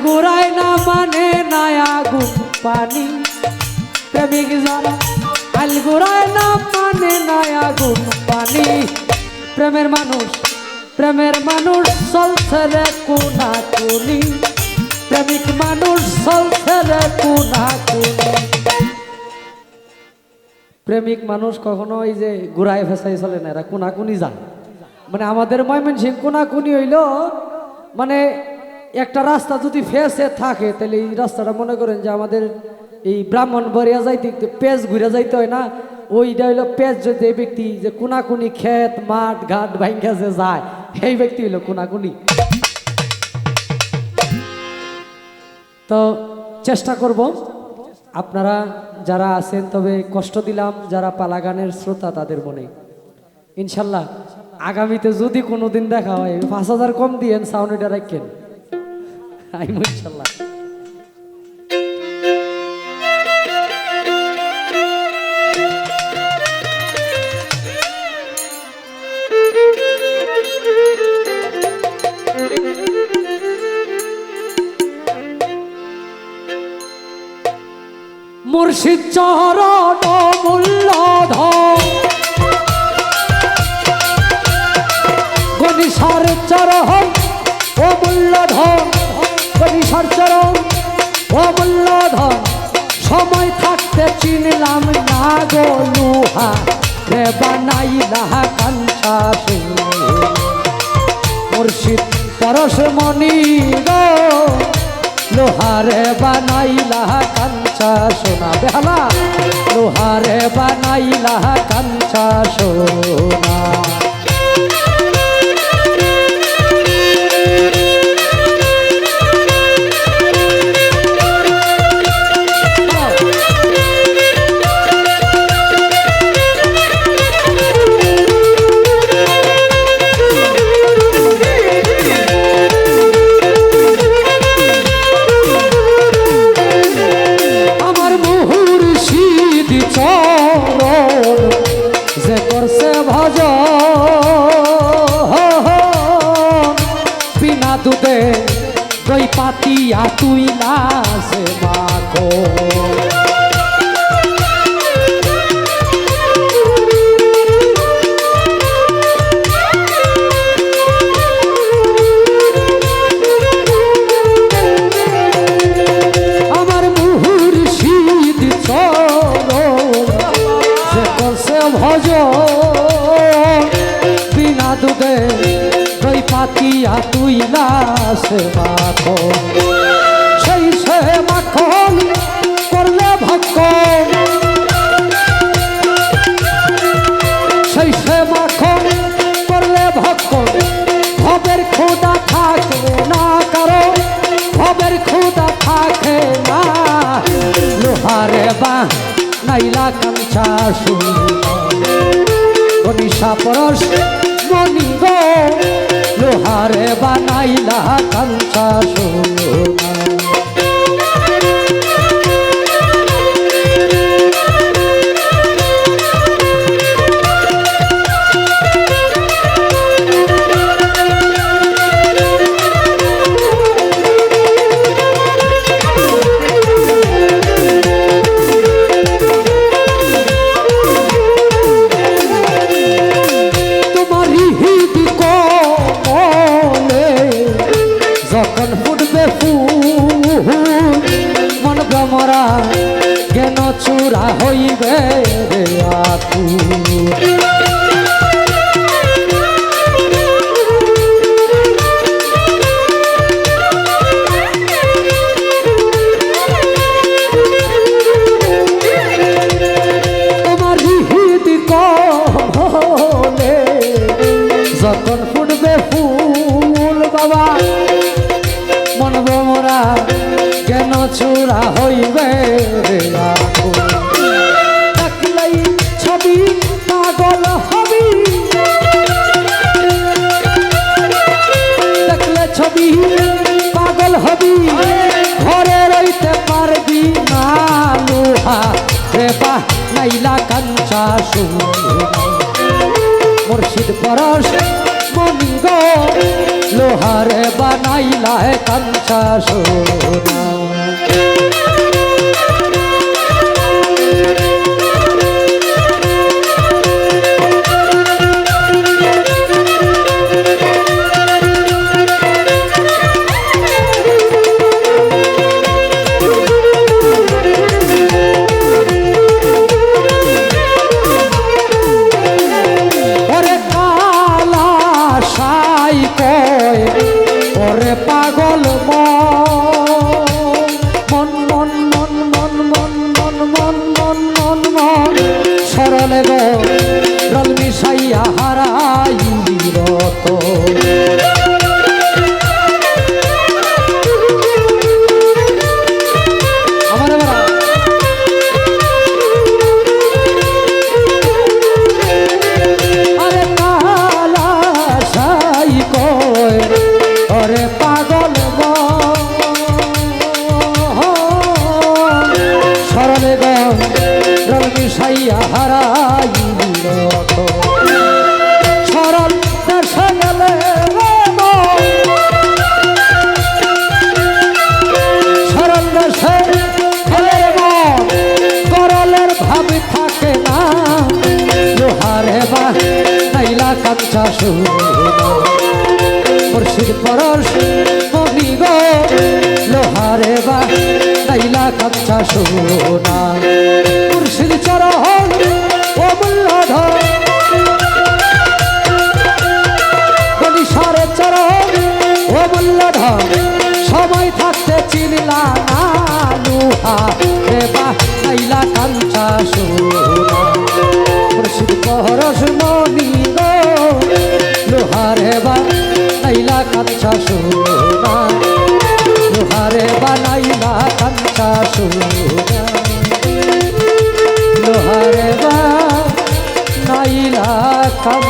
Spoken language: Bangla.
গুড়ায় না মানে নায়া গুণ পানি প্রেমিক যারা আল গুড়ায় না মানে নায়া গুণ পানি প্রেমের মানুষ চলছে রে কোনা কুনি প্রেমিক মানুষ চলছে রে কোনা কুনি প্রেমিক মানুষ কখনো এই যে ঘুরায় ফেসাই চলে না, এরা কোনাকুনি যায়। মানে আমাদের ময়মনসিংহ কোনাকুনি হইল মানে একটা রাস্তা যদি ফেসে থাকে তাহলে এই রাস্তাটা মনে করেন যে আমাদের এই ব্রাহ্মণবাড়িয়া যাইতে পেজ ঘুরে যাইতে হয় না, ওইটা হইলো পেজ। যদি এই ব্যক্তি যে কোনাকুনি ক্ষেত মাঠ ঘাট ভাঙ্গা যে যায় এই ব্যক্তি হইলো কোনাকুনি। তো চেষ্টা করব আপনারা যারা আছেন, তবে কষ্ট দিলাম যারা পালা গানের শ্রোতা তাদের মনে। ইনশাল্লাহ আগামীতে যদি কোনোদিন দেখা হয় ৫,০০০ কম দিয়েন, সাউন্ড এটা রাখেন ইনশাল্লাহ। মুর্শিদ চরণ মূল্যধন গণিসার চরণ ও মূল্যধন, গণিসার চরণ ও মূল্যধন। সময় থাকতে চিনলাম না গো লুহা রে বানাইলা কাঞ্চা মুর্শিদ পরশ মনি গো লোহারে বানাইলা কাঞ্চা সোনা বেহালা লোহারে বানাইলা কাঞ্চা সোনা। যে করছে ভজ বিনা দুধে দই পাতিয়া তুই লাসে মাখো আমার মুর্শিদ ভজ বিনা দুধে দই পাতিয়া তুই লাসে মাখো সেই সে মাখন করলে ভক্ষণ সেই সে মাখন করলে ভক্ষণ ভবের ক্ষুধা থাকে না কারো ভবের ক্ষুধা থাকে না লোহারে বা নাইলা কাঞ্চা গণিসা পরশ মনি গো লোহারে বানাইলা কাঞ্চা সোনা। যখন ফুটবে ফুল মন ভ্রমরা জ্ঞান চূড়া হইবে রে আকুল। তোমার হৃদ কমলে যখন ফুটবে ফুল বাবা মন ভ্রমরা জ্ঞান চূড়া হইবে দেখলেই ছবি পাগল হবি দেখলে ছবি পাগল হবি ঘরে রইতে পারবি না লোহা রে বা নাইলা কাঞ্চা মুর্শিদ পরশ মনি গো লোহারে বানাইলা কাঞ্চা সোনা। ওরে পাগল মন মন মন মন মন মন মন মন মন মন সরলে গো রল মিশাইয়া হারাই রত। আমার আরে কালা সাই কয় ওরে পাগল সরলে গল মিশাইয়া হারাই সরল দেশে গেলে সরল দেশে গেলে গরলের ভাবি থাকে না লোহারে বা নাইলা কাঞ্চা সোনা। মুর্শিদ পরশ মনি গো লোহারে বা নাইলা কাঞ্চা সোনা। মুর্শিদ চরণ ও মুল্লাধর গণিসারে চরণ ও মুল্লাধর সময় থাকতে চিনলা না লোহারে বা নাইলা কাঞ্চা সোনা। মুর্শিদ পরশ মনি গো লোহারে বা নাইলা কাঞ্চা সোনা। লোহারে বানাইলা কাঞ্চা সোনা। লোহারে বানাইলা কাঞ্চা